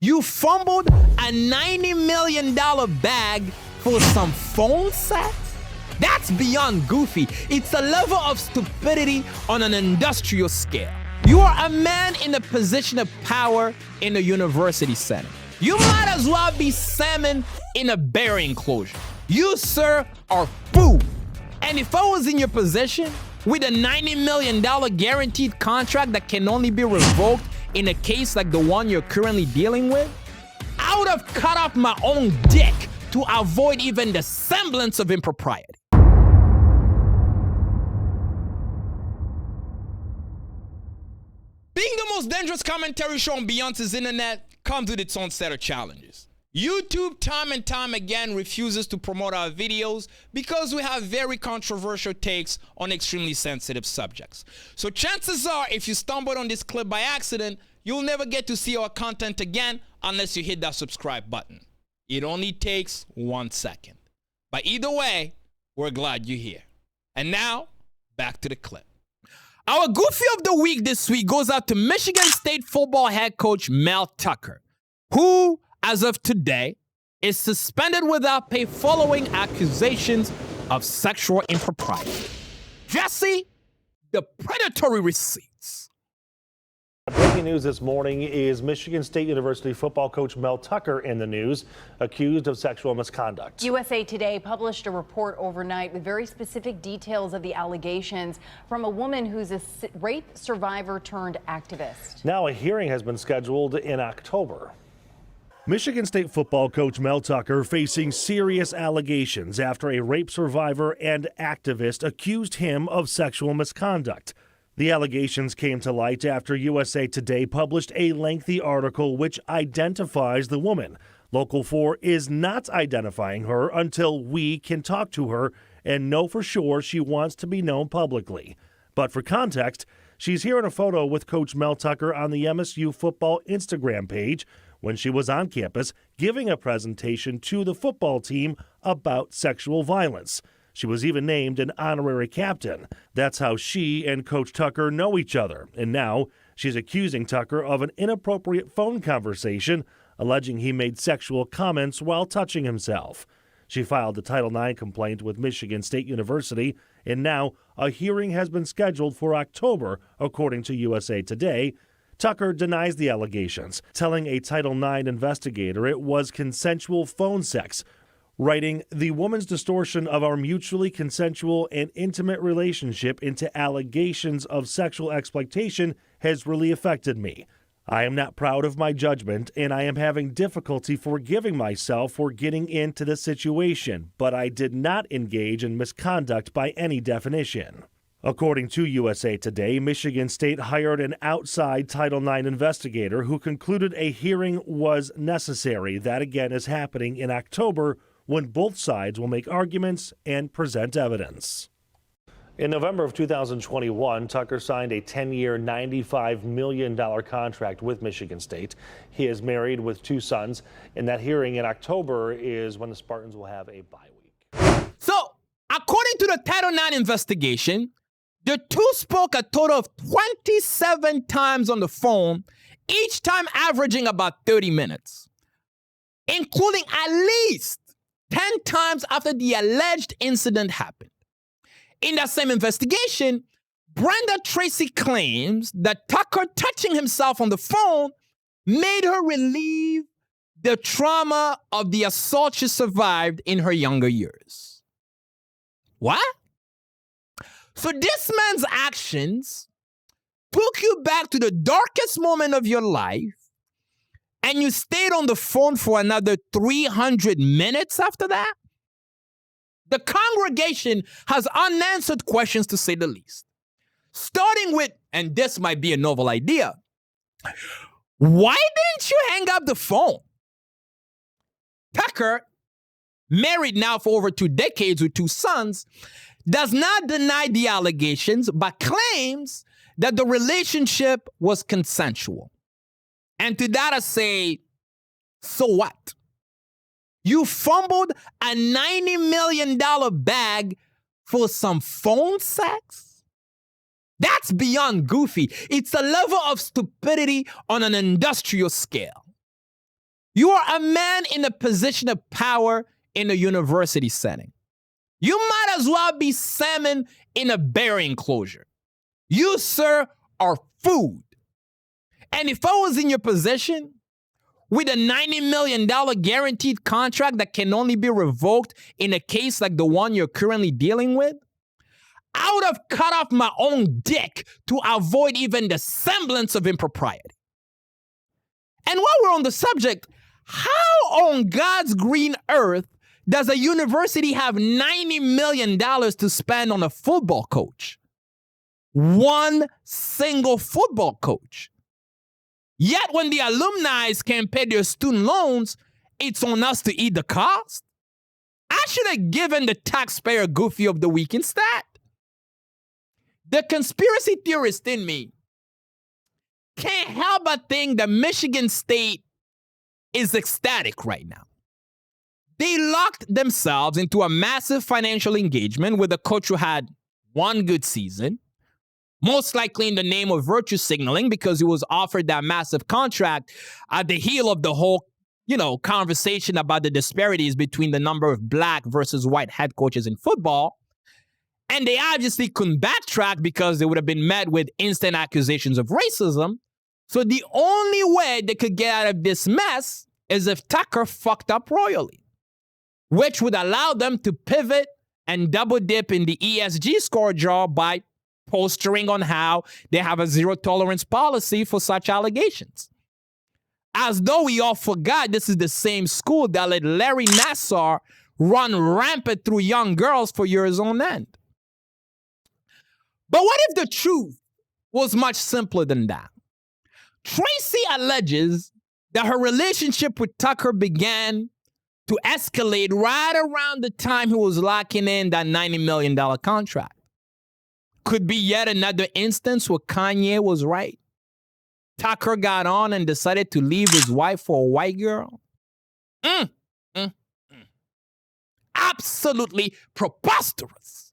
You fumbled a $90 million bag for some phone sex? That's beyond goofy. It's a level of stupidity on an industrial scale. You are a man in a position of power in a university setting. You might as well be salmon in a bear enclosure. You, sir, are food. And if I was in your position with a $90 million guaranteed contract that can only be revoked in a case like the one you're currently dealing with, I would have cut off my own dick to avoid even the semblance of impropriety. Being the most dangerous commentary show on Beyonce's internet comes with its own set of challenges. YouTube time and time again refuses to promote our videos because we have very controversial takes on extremely sensitive subjects. So chances are, if you stumbled on this clip by accident, you'll never get to see our content again unless you hit that subscribe button. It only takes 1 second. But either way, we're glad you're here. And now, back to the clip. Our Goofy of the Week this week goes out to Michigan State football head coach Mel Tucker, who, as of today, is suspended without pay following accusations of sexual impropriety. Jesse, the predatory receipts. Breaking news this morning is Michigan State University football coach Mel Tucker in the news, accused of sexual misconduct. USA Today published a report overnight with very specific details of the allegations from a woman who's a rape survivor turned activist. Now a hearing has been scheduled in October. Michigan State football coach Mel Tucker facing serious allegations after a rape survivor and activist accused him of sexual misconduct. The allegations came to light after USA Today published a lengthy article which identifies the woman. Local 4 is not identifying her until we can talk to her and know for sure she wants to be known publicly. But for context, she's here in a photo with Coach Mel Tucker on the MSU football Instagram page when she was on campus giving a presentation to the football team about sexual violence. She was even named an honorary captain. That's how she and Coach Tucker know each other. And now she's accusing Tucker of an inappropriate phone conversation, alleging he made sexual comments while touching himself. She filed a Title IX complaint with Michigan State University, and now a hearing has been scheduled for October, according to USA Today. Tucker denies the allegations, telling a Title IX investigator it was consensual phone sex, writing, "The woman's distortion of our mutually consensual and intimate relationship into allegations of sexual exploitation has really affected me. I am not proud of my judgment, and I am having difficulty forgiving myself for getting into this situation, but I did not engage in misconduct by any definition." According to USA Today, Michigan State hired an outside Title IX investigator who concluded a hearing was necessary. That again is happening in October, when both sides will make arguments and present evidence. In November of 2021, Tucker signed a 10-year, $95 million contract with Michigan State. He is married with 2 sons, and that hearing in October is when the Spartans will have a bye week. So, according to the Title IX investigation, the two spoke a total of 27 times on the phone, each time averaging about 30 minutes, including at least 10 times after the alleged incident happened. In that same investigation, Brenda Tracy claims that Tucker touching himself on the phone made her relieve the trauma of the assault she survived in her younger years. What? So this man's actions took you back to the darkest moment of your life, and you stayed on the phone for another 300 minutes after that? The congregation has unanswered questions, to say the least. Starting with, and this might be a novel idea, why didn't you hang up the phone? Tucker, married now for over 2 decades with 2 sons, does not deny the allegations, but claims that the relationship was consensual. And to that I say, so what? You fumbled a $90 million bag for some phone sex? That's beyond goofy. It's a level of stupidity on an industrial scale. You are a man in a position of power in a university setting. You might as well be salmon in a bear enclosure. You, sir, are food. And if I was in your position with a $90 million guaranteed contract that can only be revoked in a case like the one you're currently dealing with, I would have cut off my own dick to avoid even the semblance of impropriety. And while we're on the subject, how on God's green earth does a university have $90 million to spend on a football coach? One single football coach. Yet when the alumni can pay their student loans, it's on us to eat the cost? I should have given the taxpayer Goofy of the Week instead. The conspiracy theorist in me can't help but think that Michigan State is ecstatic right now. They locked themselves into a massive financial engagement with a coach who had one good season, most likely in the name of virtue signaling because he was offered that massive contract at the heel of the whole, conversation about the disparities between the number of black versus white head coaches in football. And they obviously couldn't backtrack because they would have been met with instant accusations of racism. So the only way they could get out of this mess is if Tucker fucked up royally, which would allow them to pivot and double dip in the ESG score jar by postering on how they have a zero tolerance policy for such allegations. As though we all forgot this is the same school that let Larry Nassar run rampant through young girls for years on end. But what if the truth was much simpler than that? Tracy alleges that her relationship with Tucker began to escalate right around the time he was locking in that $90 million contract. Could be yet another instance where Kanye was right. Tucker got on and decided to leave his wife for a white girl. Absolutely preposterous.